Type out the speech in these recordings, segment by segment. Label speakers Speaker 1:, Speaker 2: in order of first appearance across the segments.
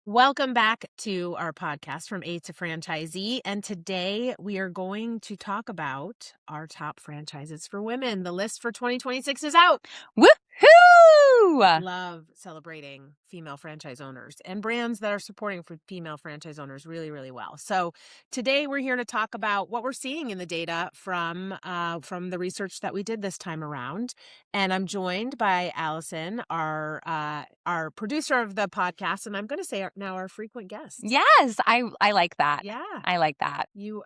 Speaker 1: Welcome back to our podcast From A to Franchisee. And today we are going to talk about our top franchises for women. The list for 2026 is out.
Speaker 2: Woohoo!
Speaker 1: Love celebrating female franchise owners and brands that are supporting for female franchise owners really, really well. So today we're here to talk about what we're seeing in the data from the research that we did this time around. And I'm joined by Allison, our producer of the podcast, and I'm going to say now our frequent guest.
Speaker 2: Yes, I like that.
Speaker 1: Yeah.
Speaker 2: I like that.
Speaker 1: You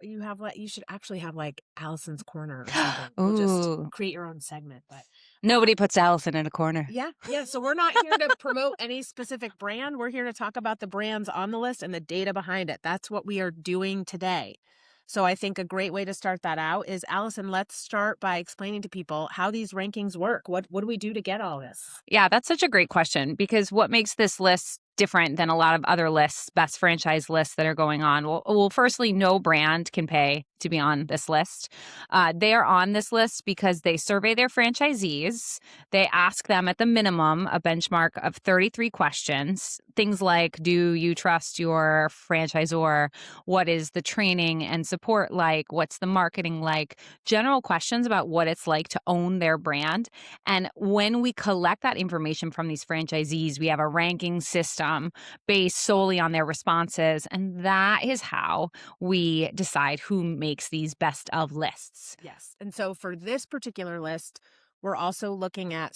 Speaker 1: should actually have like Allison's Corner or something.
Speaker 2: Ooh.
Speaker 1: You'll just create your own segment, but
Speaker 2: Nobody puts Allison in a corner.
Speaker 1: yeah. So we're not here to promote any specific brand. We're here to talk about the brands on the list and the data behind it. That's what we are doing today. So I think a great way to start that out is, Allison, let's start by explaining to people how these rankings work. What do we do to get all this?
Speaker 2: Yeah, that's such a great question, because what makes this list different than a lot of other lists, best franchise lists that are going on? Well, firstly, no brand can pay to be on this list. They are on this list because they survey their franchisees. They ask them at the minimum a benchmark of 33 questions. Things like, do you trust your franchisor? What is the training and support like? What's the marketing like? General questions about what it's like to own their brand. And when we collect that information from these franchisees, we have a ranking system based solely on their responses. And that is how we decide who makes these best of lists.
Speaker 1: Yes. And so for this particular list, we're also looking at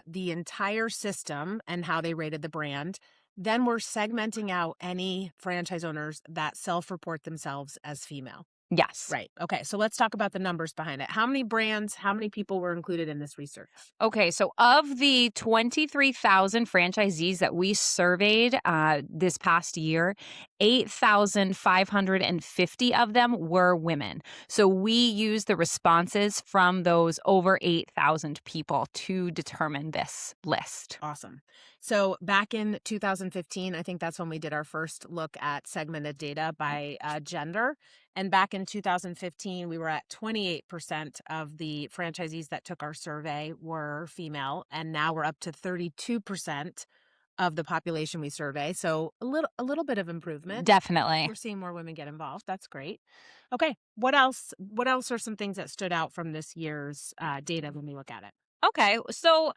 Speaker 1: the entire system and how they rated the brand. Then we're segmenting out any franchise owners that self-report themselves as female.
Speaker 2: Yes.
Speaker 1: Right. Okay. So let's talk about the numbers behind it. How many brands, how many people were included in this research?
Speaker 2: Okay. So of the 23,000 franchisees that we surveyed this past year, 8,550 of them were women. So we used the responses from those over 8,000 people to determine this list.
Speaker 1: Awesome. So back in 2015, I think that's when we did our first look at segmented data by gender. And back in 2015, we were at 28% of the franchisees that took our survey were female. And now we're up to 32% of the population we survey. So a little bit of improvement.
Speaker 2: Definitely.
Speaker 1: We're seeing more women get involved. That's great. Okay. What else are some things that stood out from this year's data when we look at it?
Speaker 2: Okay. So,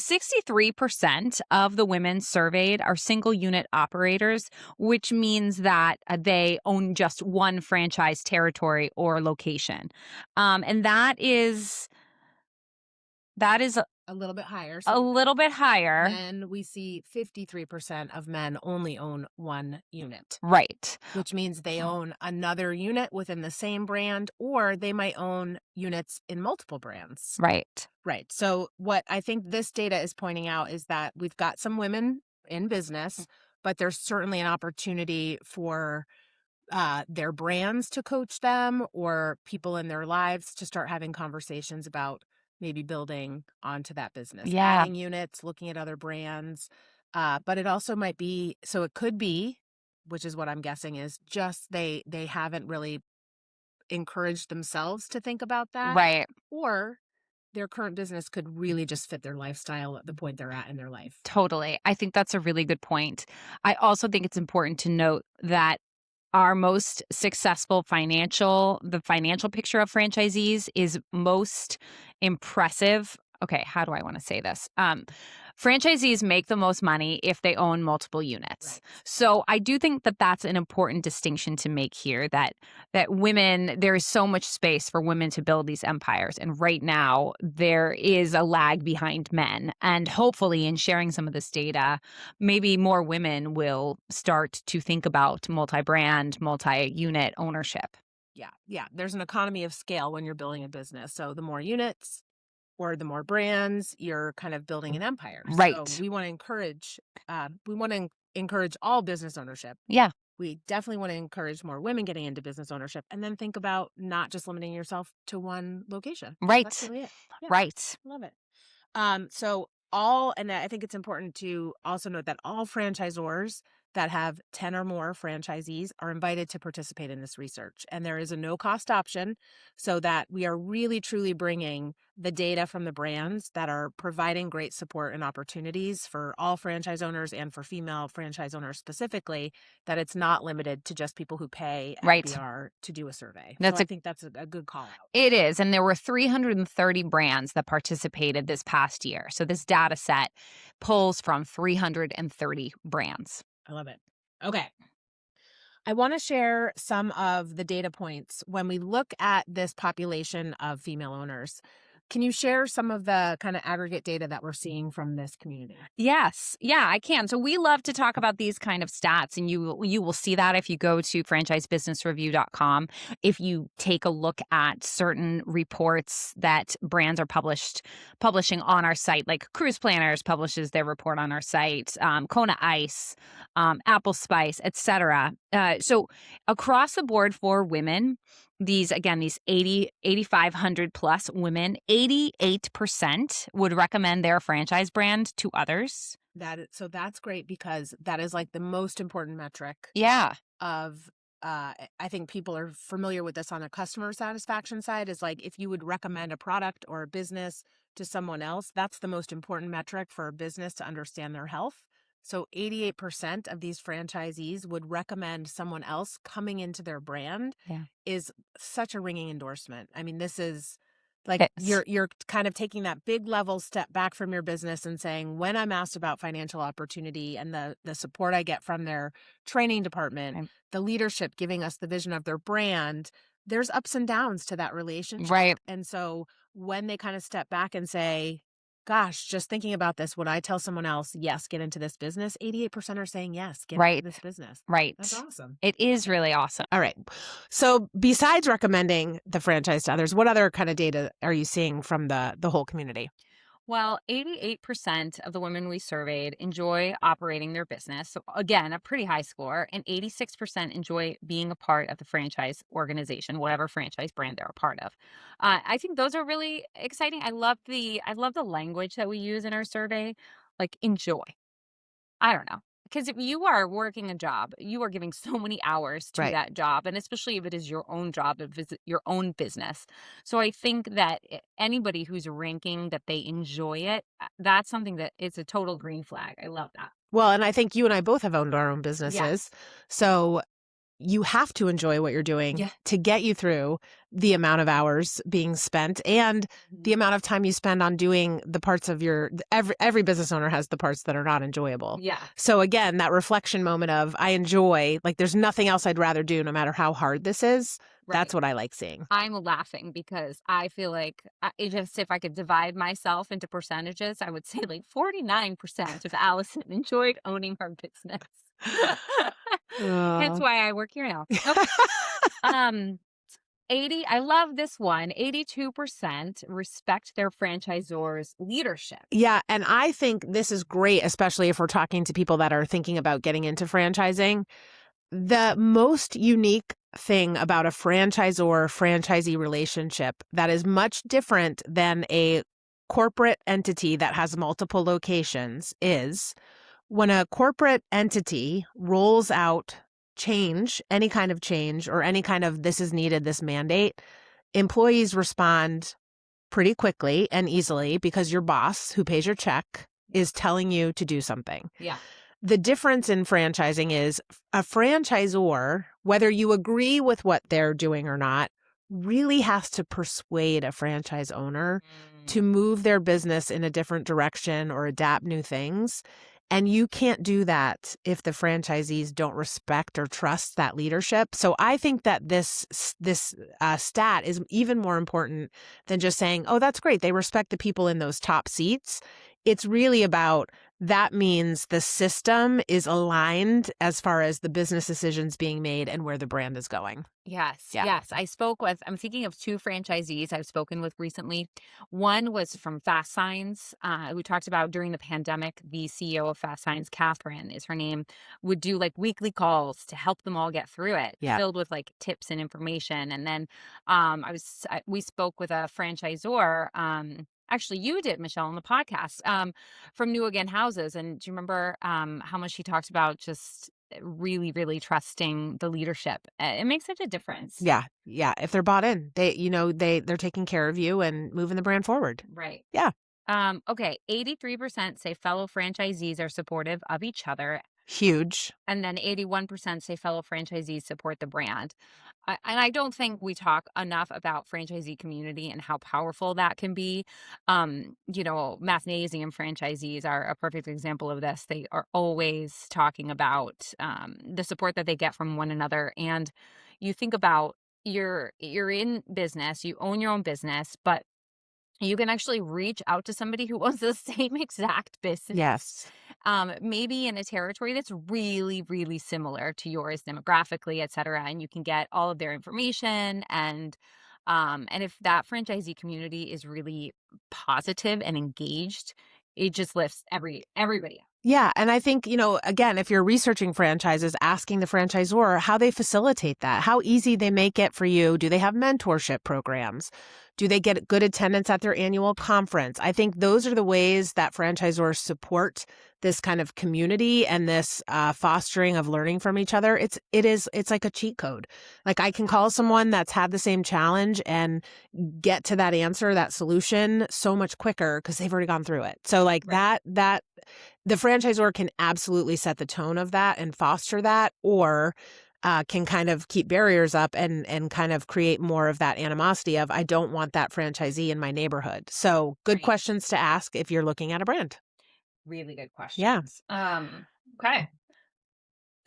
Speaker 2: 63% of the women surveyed are single unit operators, which means that they own just one franchise territory or location. And that is
Speaker 1: A little bit higher.
Speaker 2: a little bit higher.
Speaker 1: Then we see 53% of men only own one unit,
Speaker 2: Right.
Speaker 1: which means they own another unit within the same brand, or they might own units in multiple brands.
Speaker 2: Right.
Speaker 1: Right. So what I think this data is pointing out is that we've got some women in business, but there's certainly an opportunity for their brands to coach them, or people in their lives to start having conversations about maybe building onto that business,
Speaker 2: Yeah.
Speaker 1: adding units, looking at other brands. But it also might be, so it could be, which is what I'm guessing, is just they haven't really encouraged themselves to think about that.
Speaker 2: Right.
Speaker 1: Or their current business could really just fit their lifestyle at the point they're at in their life.
Speaker 2: Totally. I think that's a really good point. I also think it's important to note that our most successful financial picture of franchisees is most impressive. Okay, how do I want to say this? Franchisees make the most money if they own multiple units.
Speaker 1: Right.
Speaker 2: So I do think that that's an important distinction to make here, that women, there is so much space for women to build these empires. And right now there is a lag behind men. And hopefully in sharing some of this data, maybe more women will start to think about multi-brand, multi-unit ownership.
Speaker 1: Yeah. There's an economy of scale when you're building a business. So the more units or the more brands, you're kind of building an empire.
Speaker 2: Right.
Speaker 1: So we want to encourage all business ownership.
Speaker 2: Yeah.
Speaker 1: We definitely want to encourage more women getting into business ownership, and then think about not just limiting yourself to one location.
Speaker 2: Right.
Speaker 1: That's really it. Yeah,
Speaker 2: Right.
Speaker 1: love it. And I think it's important to also note that all franchisors that have 10 or more franchisees are invited to participate in this research. And there is a no-cost option so that we are really truly bringing the data from the brands that are providing great support and opportunities for all franchise owners and for female franchise owners specifically, that it's not limited to just people who pay
Speaker 2: Right.
Speaker 1: FBR to do a survey. So
Speaker 2: That's
Speaker 1: I
Speaker 2: a
Speaker 1: think that's a good call out.
Speaker 2: It is. And there were 330 brands that participated this past year. So this data set pulls from 330 brands.
Speaker 1: I love it. Okay. I want to share some of the data points when we look at this population of female owners. Can you share some of the kind of aggregate data that we're seeing from this community?
Speaker 2: Yes. Yeah, I can. So we love to talk about these kind of stats, and you will see that if you go to franchisebusinessreview.com. If you take a look at certain reports that brands are publishing on our site, like Cruise Planners publishes their report on our site, Kona Ice, Apple Spice, etc. So across the board for women, these 8,500 plus women, 88% would recommend their franchise brand to others.
Speaker 1: So that's great because that is like the most important metric
Speaker 2: Yeah.
Speaker 1: of I think people are familiar with this on a customer satisfaction side, is like if you would recommend a product or a business to someone else, that's the most important metric for a business to understand their health. So 88% of these franchisees would recommend someone else coming into their brand
Speaker 2: Yeah.
Speaker 1: is such a ringing endorsement. I mean, this is like
Speaker 2: Yes.
Speaker 1: you're kind of taking that big level step back from your business and saying, when I'm asked about financial opportunity and the support I get from their training department,
Speaker 2: Right.
Speaker 1: the leadership giving us the vision of their brand, there's ups and downs to that relationship.
Speaker 2: Right.
Speaker 1: And so when they kind of step back and say, gosh, just thinking about this, would I tell someone else, yes, get into this business? 88% are saying yes, get into
Speaker 2: Right.
Speaker 1: this business.
Speaker 2: Right.
Speaker 1: That's awesome.
Speaker 2: It is really awesome.
Speaker 1: All right. So besides recommending the franchise to others, what other kind of data are you seeing from the whole community?
Speaker 2: Well, 88% of the women we surveyed enjoy operating their business. So, again, a pretty high score. And 86% enjoy being a part of the franchise organization, whatever franchise brand they're a part of. I think those are really exciting. I love the language that we use in our survey, like enjoy. I don't know. Because if you are working a job, you are giving so many hours to
Speaker 1: Right.
Speaker 2: that job. And especially if it is your own job, if it's your own business. So I think that anybody who's ranking that they enjoy it, that's something that it's a total green flag. I love that.
Speaker 1: Well, and I think you and I both have owned our own
Speaker 2: Yeah.
Speaker 1: businesses. So you have to enjoy what you're doing
Speaker 2: Yeah.
Speaker 1: to get you through the amount of hours being spent and the amount of time you spend on doing the parts of every business owner has the parts that are not enjoyable.
Speaker 2: Yeah.
Speaker 1: So again, that reflection moment of I enjoy, like there's nothing else I'd rather do no matter how hard this is. That's
Speaker 2: Right.
Speaker 1: what I like seeing.
Speaker 2: I'm laughing because I feel like if I could divide myself into percentages, I would say like 49% of Allison enjoyed owning her business. Hence
Speaker 1: Uh,
Speaker 2: why I work here now. Okay. 80, I love this one. 82% respect their franchisor's leadership.
Speaker 1: Yeah, and I think this is great, especially if we're talking to people that are thinking about getting into franchising. The most unique thing about a franchisor-franchisee relationship that is much different than a corporate entity that has multiple locations is when a corporate entity rolls out change, any kind of change or any kind of this is needed, this mandate, employees respond pretty quickly and easily because your boss who pays your check is telling you to do something.
Speaker 2: Yeah.
Speaker 1: The difference in franchising is a franchisor, whether you agree with what they're doing or not, really has to persuade a franchise owner to move their business in a different direction or adapt new things. And you can't do that if the franchisees don't respect or trust that leadership. So I think that this stat is even more important than just saying, oh, that's great, they respect the people in those top seats. It's really about that means the system is aligned as far as the business decisions being made and where the brand is going.
Speaker 2: Yes.
Speaker 1: Yeah.
Speaker 2: Yes. I'm thinking of two franchisees I've spoken with recently. One was from Fast Signs, who talked about during the pandemic, the CEO of Fast Signs, Catherine is her name, would do like weekly calls to help them all get through it,
Speaker 1: Yeah.
Speaker 2: filled with like tips and information. And then we spoke with a franchisor. Actually, you did, Michelle, on the podcast from New Again Houses. And do you remember how much she talked about just really, really trusting the leadership. It makes such a difference.
Speaker 1: Yeah. Yeah. If they're bought in, they're taking care of you and moving the brand forward.
Speaker 2: Right.
Speaker 1: Yeah.
Speaker 2: Okay. 83% say fellow franchisees are supportive of each other.
Speaker 1: Huge.
Speaker 2: And then 81% say fellow franchisees support the brand. And I don't think we talk enough about franchisee community and how powerful that can be. Mathnasium franchisees are a perfect example of this. They are always talking about the support that they get from one another. And you think about you're in business, you own your own business, but you can actually reach out to somebody who owns the same exact business,
Speaker 1: Yes.
Speaker 2: maybe in a territory that's really, really similar to yours demographically, et cetera. And you can get all of their information. And if that franchisee community is really positive and engaged, it just lifts everybody up.
Speaker 1: Yeah. And I think, again, if you're researching franchises, asking the franchisor how they facilitate that, how easy they make it for you. Do they have mentorship programs? Do they get good attendance at their annual conference? I think those are the ways that franchisors support this kind of community and this fostering of learning from each other. It's like a cheat code. Like I can call someone that's had the same challenge and get to that answer, that solution so much quicker because they've already gone through it. So like
Speaker 2: Right.
Speaker 1: that the franchisor can absolutely set the tone of that and foster that, or can kind of keep barriers up and kind of create more of that animosity of, I don't want that franchisee in my neighborhood. So good
Speaker 2: Right.
Speaker 1: questions to ask if you're looking at a brand.
Speaker 2: Really good
Speaker 1: Yeah.
Speaker 2: questions. Okay.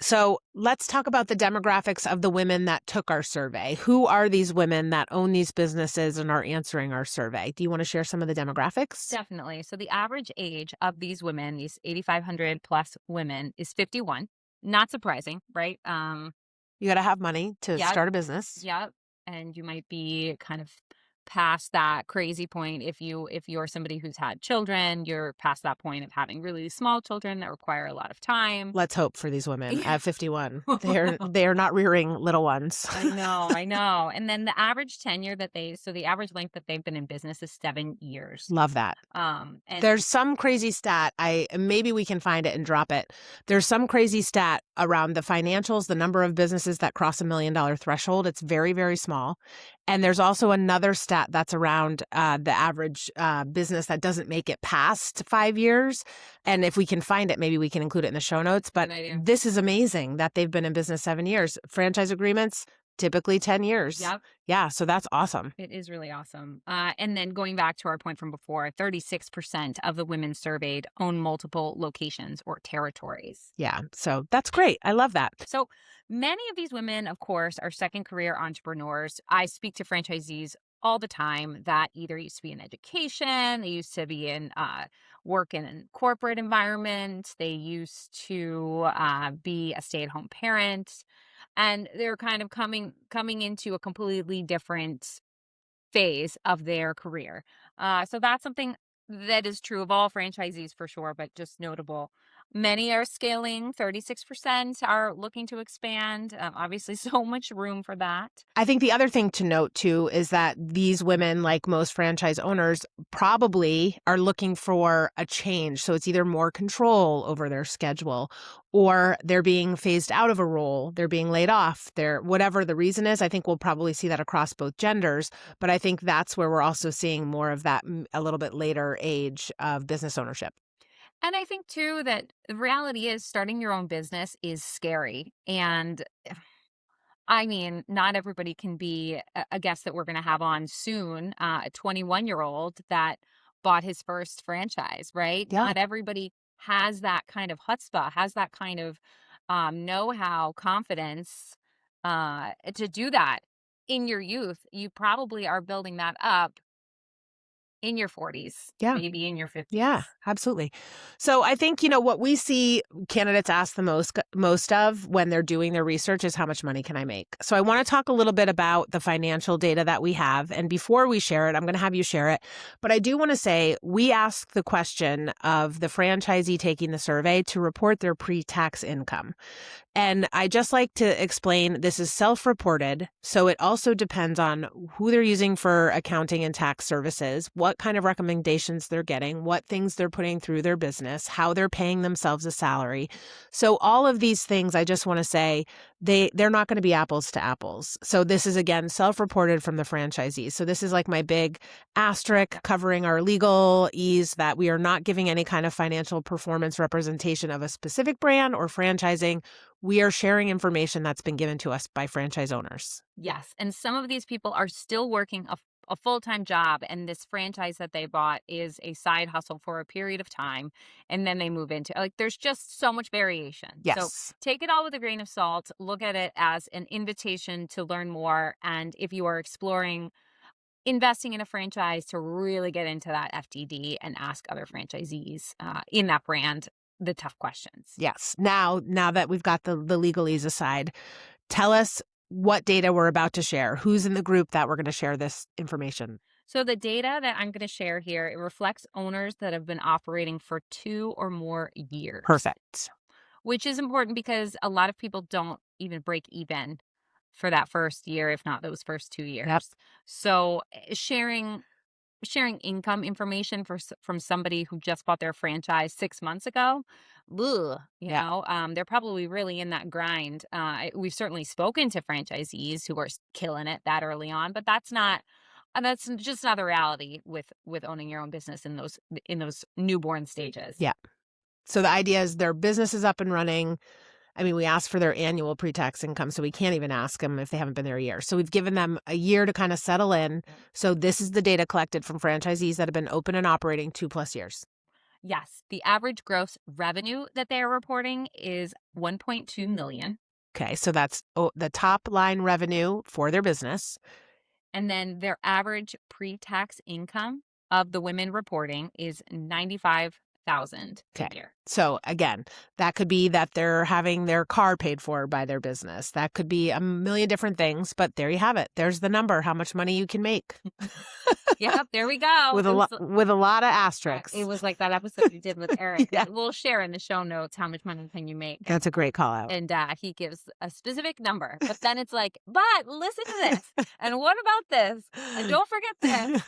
Speaker 1: So let's talk about the demographics of the women that took our survey. Who are these women that own these businesses and are answering our survey? Do you want to share some of the demographics?
Speaker 2: Definitely. So the average age of these women, these 8,500 plus women, is 51. Not surprising, right?
Speaker 1: You got to have money to
Speaker 2: Yeah,
Speaker 1: start a business.
Speaker 2: yep. And you might be kind of past that crazy point if you're somebody who's had children, you're past that point of having really small children that require a lot of time.
Speaker 1: Let's hope for these women
Speaker 2: Yeah.
Speaker 1: at 51. They are not rearing little ones.
Speaker 2: I know. And then the average length that they've been in business is 7 years.
Speaker 1: Love that.
Speaker 2: And
Speaker 1: There's some crazy stat. Maybe we can find it and drop it. There's some crazy stat around the financials, the number of businesses that cross $1 million threshold. It's very, very small. And there's also another stat that's around the average business that doesn't make it past 5 years. And if we can find it, maybe we can include it in the show notes. But
Speaker 2: Good idea.
Speaker 1: this is amazing that they've been in business 7 years. Franchise agreements, typically 10 years.
Speaker 2: Yep.
Speaker 1: Yeah, so that's awesome.
Speaker 2: It is really awesome. And then going back to our point from before, 36% of the women surveyed own multiple locations or territories.
Speaker 1: Yeah, so that's great. I love that.
Speaker 2: So many of these women, of course, are second career entrepreneurs. I speak to franchisees all the time that either used to be in education, they used to be in work in a corporate environment, they used to be a stay-at-home parent, and they're kind of coming into a completely different phase of their career. So that's something that is true of all franchisees for sure, but just notable. Many are scaling, 36% are looking to expand. Obviously, so much room for that.
Speaker 1: I think the other thing to note too is that these women, like most franchise owners, probably are looking for a change. So it's either more control over their schedule, or they're being phased out of a role, they're being laid off, whatever the reason is. I think we'll probably see that across both genders, but I think that's where we're also seeing more of that a little bit later age of business ownership.
Speaker 2: And I think too that the reality is starting your own business is scary. And I mean, not everybody can be a guest that we're going to have on soon, a 21-year-old that bought his first franchise, right?
Speaker 1: Yeah.
Speaker 2: Not everybody has that kind of chutzpah, has that kind of know-how, confidence to do that in your youth. You probably are building that up in your 40s,
Speaker 1: Yeah.
Speaker 2: maybe in your 50s.
Speaker 1: Yeah, absolutely. So I think, what we see candidates ask the most of when they're doing their research is how much money can I make? So I want to talk a little bit about the financial data that we have. And before we share it, I'm going to have you share it. But I do want to say we asked the question of the franchisee taking the survey to report their pre-tax income. And I just like to explain this is self-reported. So it also depends on who they're using for accounting and tax services, what what kind of recommendations they're getting, what things they're putting through their business, how they're paying themselves a salary. So all of these things, I just want to say, they're not going to be apples to apples. So this is, again, self-reported from the franchisees. So this is like my big asterisk covering our legalese that we are not giving any kind of financial performance representation of a specific brand or franchising. We are sharing information that's been given to us by franchise owners.
Speaker 2: Yes. And some of these people are still working a full-time job, and this franchise that they bought is a side hustle for a period of time, and then they move into, like, there's just so much variation. So
Speaker 1: Yes.
Speaker 2: take it all with a grain of salt. Look at it as an invitation to learn more. And if you are exploring investing in a franchise, to really get into that FDD and ask other franchisees in that brand the tough questions.
Speaker 1: Yes. Now that we've got the legalese aside, tell us what data we're about to share. Who's in the group that we're going to share this information?
Speaker 2: So the data that I'm going to share here, it reflects owners that have been operating for 2 or more years.
Speaker 1: Perfect.
Speaker 2: Which is important because a lot of people don't even break even for that first year, if not those first 2 years.
Speaker 1: Yep.
Speaker 2: So sharing income information from somebody who just bought their franchise 6 months ago, ugh, they're probably really in that grind. We've certainly spoken to franchisees who are killing it that early on, but that's just not the reality with owning your own business in those newborn stages.
Speaker 1: Yeah. So the idea is their business is up and running. I mean, we ask for their annual pre-tax income, so we can't even ask them if they haven't been there a year. So we've given them a year to kind of settle in. So this is the data collected from franchisees that have been open and operating 2+ years.
Speaker 2: Yes. The average gross revenue that they are reporting is $1.2 million.
Speaker 1: Okay. So that's the top line revenue for their business.
Speaker 2: And then their average pre-tax income of the women reporting is $95,000 a year.
Speaker 1: So again, that could be that they're having their car paid for by their business. That could be a million different things, but there you have it. There's the number, how much money you can make.
Speaker 2: Yep, there we go.
Speaker 1: with a lot of asterisks.
Speaker 2: It was like that episode you did with Eric.
Speaker 1: Yeah.
Speaker 2: We'll share in the show notes how much money can you make.
Speaker 1: That's a great call out.
Speaker 2: And he gives a specific number, but then it's like, but listen to this, and what about this, and don't forget this.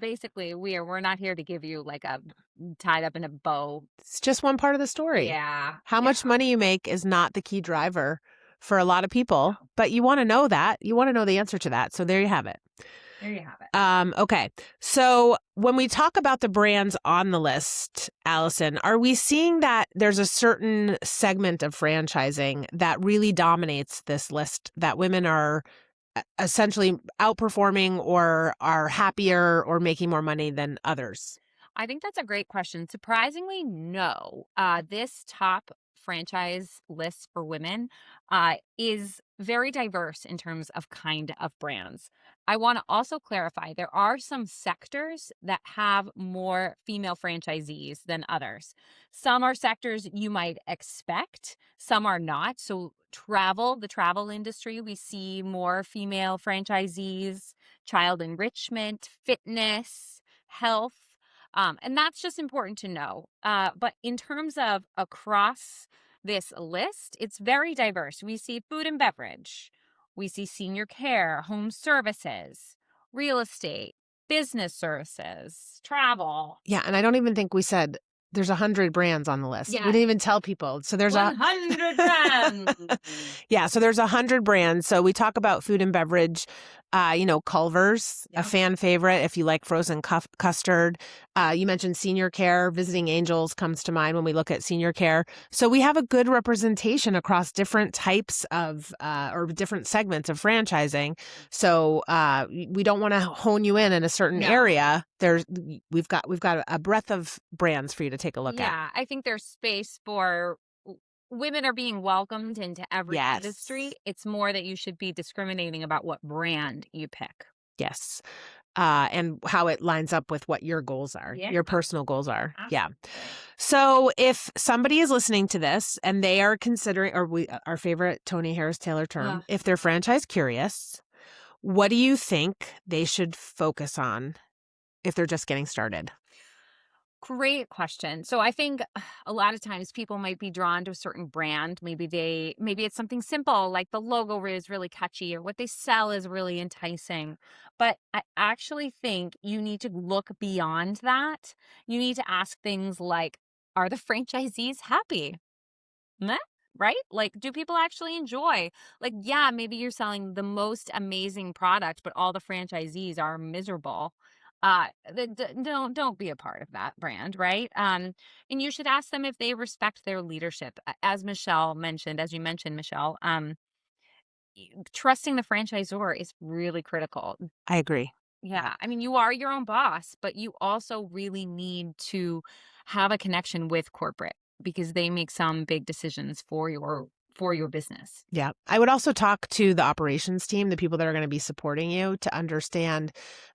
Speaker 2: Basically, we're not here to give you like a tied up in a bow.
Speaker 1: It's just one part of the story.
Speaker 2: Yeah.
Speaker 1: How much money you make is not the key driver for a lot of people, but you want to know that. You want to know the answer to that. So there you have it.
Speaker 2: There you have it.
Speaker 1: Okay. So when we talk about the brands on the list, Allison, are we seeing that there's a certain segment of franchising that really dominates this list, that women are essentially outperforming or are happier or making more money than others?
Speaker 2: I think that's a great question. Surprisingly, no. This top franchise list for women is very diverse in terms of kind of brands. I want to also clarify, there are some sectors that have more female franchisees than others. Some are sectors you might expect, some are not. So the travel industry, we see more female franchisees, child enrichment, fitness, health. And that's just important to know. But in terms of across this list, it's very diverse. We see food and beverage. We see senior care, home services, real estate, business services, travel.
Speaker 1: Yeah. And I don't even think we said there's 100 brands on the list.
Speaker 2: Yeah.
Speaker 1: We didn't even tell people. So there's
Speaker 2: 100 brands.
Speaker 1: Yeah. So there's 100 brands. So we talk about food and beverage. Culver's, a fan favorite if you like frozen custard. You mentioned senior care. Visiting Angels comes to mind when we look at senior care. So we have a good representation across different types of or different segments of franchising. So we don't want to hone you in a certain area. We've got a breadth of brands for you to take a look at.
Speaker 2: Yeah, I think there's space for women are being welcomed into every industry. It's more that you should be discriminating about what brand you pick.
Speaker 1: Yes. And how it lines up with what your goals are, your personal goals are. Absolutely. Yeah. So if somebody is listening to this and they are considering, our favorite Tony Harris Taylor term, if they're franchise curious, what do you think they should focus on if they're just getting started?
Speaker 2: Great question. So I think a lot of times people might be drawn to a certain brand. Maybe it's something simple like the logo is really catchy or what they sell is really enticing. But I actually think you need to look beyond that. You need to ask things like, are the franchisees happy? Meh, right? Like, do people actually enjoy? Like, yeah, maybe you're selling the most amazing product, but all the franchisees are miserable. Don't be a part of that brand, right? And you should ask them if they respect their leadership. As Michelle mentioned, as you mentioned, Michelle, trusting the franchisor is really critical.
Speaker 1: I agree.
Speaker 2: Yeah, I mean, you are your own boss, but you also really need to have a connection with corporate because they make some big decisions for your business.
Speaker 1: Yeah. I would also talk to the operations team, the people that are going to be supporting you to understand.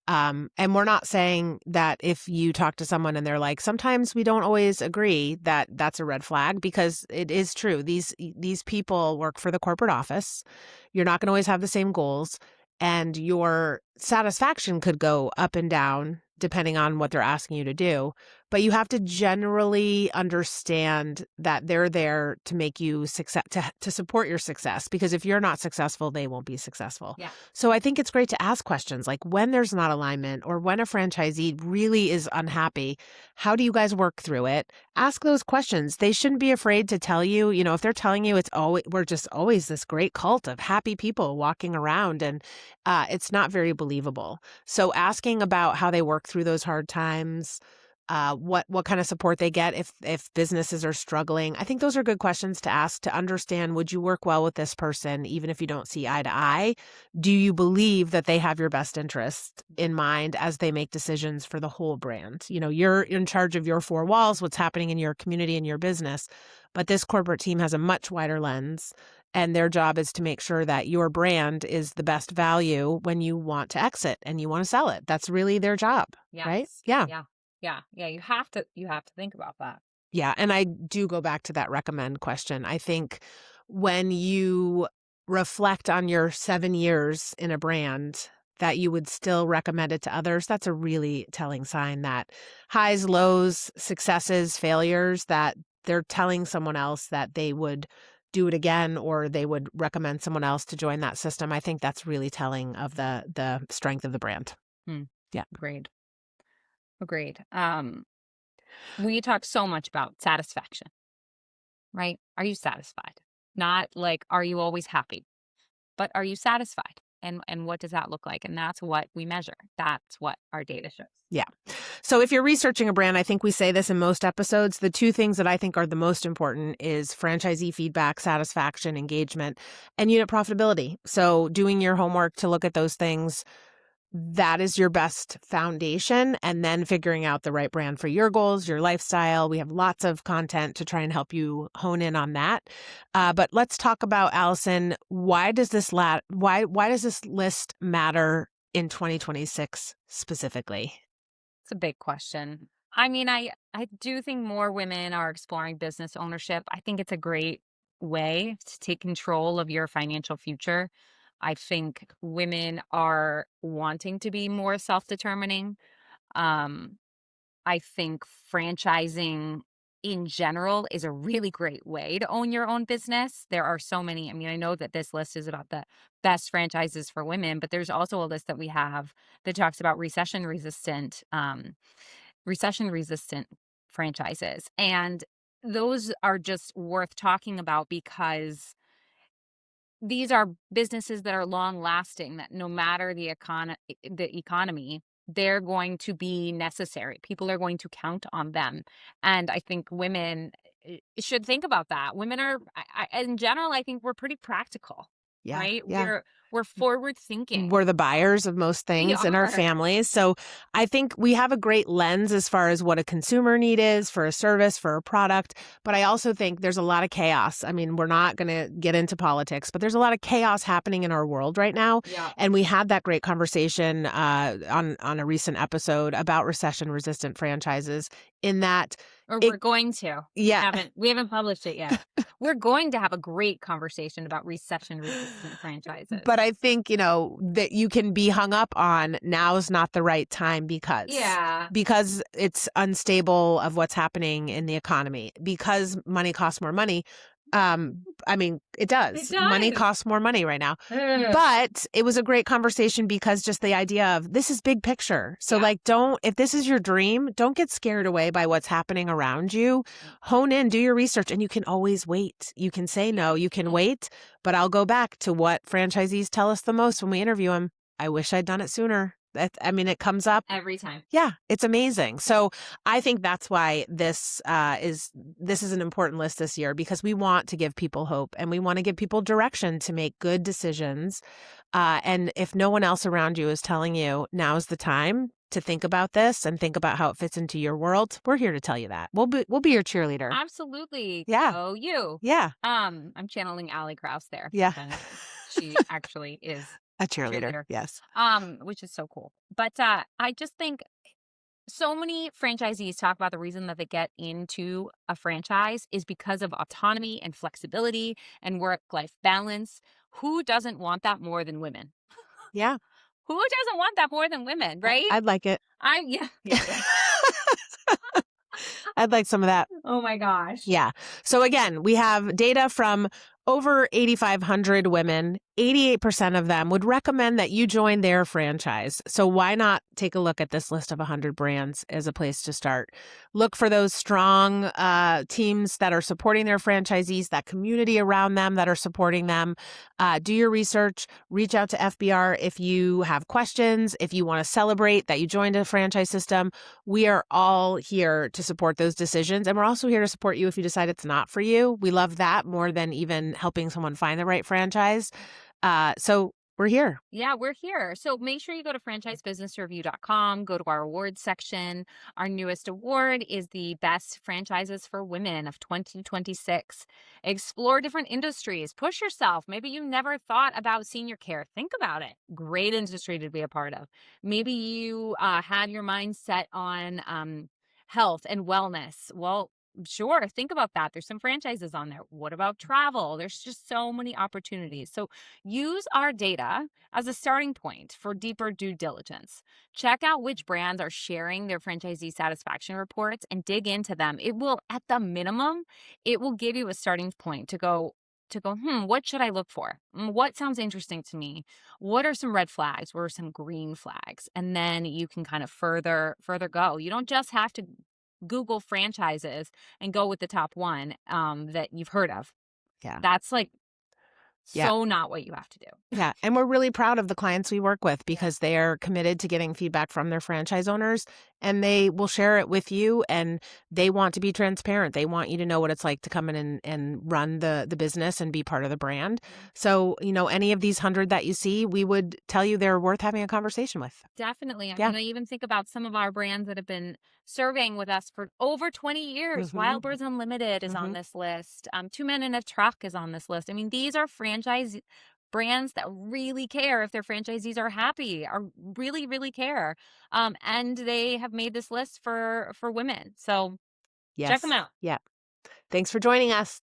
Speaker 1: And we're not saying that if you talk to someone and they're like, sometimes we don't always agree, that that's a red flag, because it is true. These people work for the corporate office. You're not going to always have the same goals, and your satisfaction could go up and down depending on what they're asking you to do. But you have to generally understand that they're there to make you success, to support your success, because if you're not successful, they won't be successful.
Speaker 2: Yeah.
Speaker 1: So I think it's great to ask questions like, when there's not alignment or when a franchisee really is unhappy, how do you guys work through it? Ask those questions. They shouldn't be afraid to tell you, if they're telling you we're just always this great cult of happy people walking around, and it's not very believable. So asking about how they work through those hard times, what kind of support they get if businesses are struggling. I think those are good questions to ask to understand, would you work well with this person even if you don't see eye to eye? Do you believe that they have your best interest in mind as they make decisions for the whole brand? You're in charge of your four walls, what's happening in your community and your business, but this corporate team has a much wider lens, and their job is to make sure that your brand is the best value when you want to exit and you want to sell it. That's really their job, right?
Speaker 2: Yes.
Speaker 1: Yeah.
Speaker 2: Yeah. Yeah. You have to think about that.
Speaker 1: Yeah. And I do go back to that recommend question. I think when you reflect on your 7 years in a brand, that you would still recommend it to others, that's a really telling sign that highs, lows, successes, failures, that they're telling someone else that they would do it again, or they would recommend someone else to join that system. I think that's really telling of the strength of the brand.
Speaker 2: Hmm.
Speaker 1: Yeah.
Speaker 2: Agreed. We talk so much about satisfaction, right? Are you satisfied? Not like, are you always happy? But are you satisfied? And what does that look like? And that's what we measure. That's what our data shows.
Speaker 1: Yeah. So if you're researching a brand, I think we say this in most episodes, the two things that I think are the most important is franchisee feedback, satisfaction, engagement, and unit profitability. So doing your homework to look at those things, that is your best foundation, and then figuring out the right brand for your goals, your lifestyle. We have lots of content to try and help you hone in on that. But let's talk about, Allison, why does this list matter in 2026 specifically?
Speaker 2: It's a big question. I mean, I do think more women are exploring business ownership. I think it's a great way to take control of your financial future. I think women are wanting to be more self-determining. Um, I think franchising in general is a really great way to own your own business. There are so many. I mean, I know that this list is about the best franchises for women, but there's also a list that we have that talks about recession resistant franchises. And those are just worth talking about because these are businesses that are long lasting, that no matter the economy, they're going to be necessary. People are going to count on them. And I think women should think about that. Women are, in general, I think we're pretty practical,
Speaker 1: Yeah.
Speaker 2: right?
Speaker 1: Yeah.
Speaker 2: We're forward thinking.
Speaker 1: We're the buyers of most
Speaker 2: We
Speaker 1: things in our
Speaker 2: are.
Speaker 1: families. So I think we have a great lens as far as what a consumer need is for a service, for a product. But I also think there's a lot of chaos. I mean, we're not going to get into politics, but there's a lot of chaos happening in our world right now.
Speaker 2: Yeah.
Speaker 1: And we had that great conversation on a recent episode about recession resistant franchises, in that
Speaker 2: Or
Speaker 1: It
Speaker 2: we're going to.
Speaker 1: yeah.
Speaker 2: We haven't published it yet. We're going to have a great conversation about recession-resistant franchises.
Speaker 1: But I think, that you can be hung up on now's not the right time
Speaker 2: Yeah.
Speaker 1: because it's unstable of what's happening in the economy, because money costs more money. I mean, it
Speaker 2: It
Speaker 1: does. Money
Speaker 2: does.
Speaker 1: costs more money right now.
Speaker 2: Ugh.
Speaker 1: But it was a great conversation because just the idea of this is big picture. So
Speaker 2: Yeah.
Speaker 1: if this is your dream, don't get scared away by what's happening around you. Hone in, do your research, and you can always wait. You can say no, you can wait, but I'll go back to what franchisees tell us the most when we interview them. I wish I'd done it sooner. It comes up
Speaker 2: Every time.
Speaker 1: yeah, it's amazing. So I think that's why this is an important list this year, because we want to give people hope and we want to give people direction to make good decisions. And if no one else around you is telling you now's the time to think about this and think about how it fits into your world, we're here to tell you that. We'll be your cheerleader.
Speaker 2: Absolutely.
Speaker 1: Yeah.
Speaker 2: Oh, you.
Speaker 1: Yeah.
Speaker 2: I'm channeling Allie Krauss there.
Speaker 1: Yeah.
Speaker 2: She actually is
Speaker 1: A cheerleader. Yes.
Speaker 2: which is so cool. But I just think so many franchisees talk about the reason that they get into a franchise is because of autonomy and flexibility and work-life balance. Who doesn't want that more than women?
Speaker 1: Yeah.
Speaker 2: Who doesn't want that more than women, right?
Speaker 1: I'd like it.
Speaker 2: Yeah.
Speaker 1: I'd like some of that.
Speaker 2: Oh my gosh.
Speaker 1: Yeah. So again, we have data from over 8,500 women. 88% of them would recommend that you join their franchise. So why not take a look at this list of 100 brands as a place to start? Look for those strong teams that are supporting their franchisees, that community around them that are supporting them. Do your research. Reach out to FBR if you have questions, if you want to celebrate that you joined a franchise system. We are all here to support those decisions. And we're also here to support you if you decide it's not for you. We love that more than even helping someone find the right franchise. So we're here.
Speaker 2: Yeah, we're here. So make sure you go to franchisebusinessreview.com, go to our awards section. Our newest award is the Best Franchises for Women of 2026. Explore different industries, push yourself. Maybe you never thought about senior care. Think about it. Great industry to be a part of. Maybe you had your mind set on health and wellness. Well, sure, think about that. There's some franchises on there. What about travel? There's just so many opportunities. So use our data as a starting point for deeper due diligence. Check out which brands are sharing their franchisee satisfaction reports and dig into them. It will, at the minimum, it will give you a starting point to go, what should I look for? What sounds interesting to me? What are some red flags? What are some green flags? And then you can kind of further go. You don't just have to Google franchises and go with the top one that you've heard of.
Speaker 1: Yeah.
Speaker 2: That's like
Speaker 1: Yeah.
Speaker 2: so not what you have to do.
Speaker 1: Yeah. And we're really proud of the clients we work with because they are committed to getting feedback from their franchise owners, and they will share it with you, and they want to be transparent. They want you to know what it's like to come in and run the business and be part of the brand. So, any of these 100 that you see, we would tell you they're worth having a conversation with.
Speaker 2: Definitely.
Speaker 1: Yeah.
Speaker 2: I even think about some of our brands that have been surveying with us for over 20 years.
Speaker 1: Mhm.
Speaker 2: Wild Birds Unlimited is on
Speaker 1: Mhm.
Speaker 2: this list. Two Men in a Truck is on this list. I mean, these are franchise brands that really care if their franchisees are happy, or really, really care. And they have made this list for women. So check
Speaker 1: Yes.
Speaker 2: them out.
Speaker 1: Yeah. Thanks for joining us.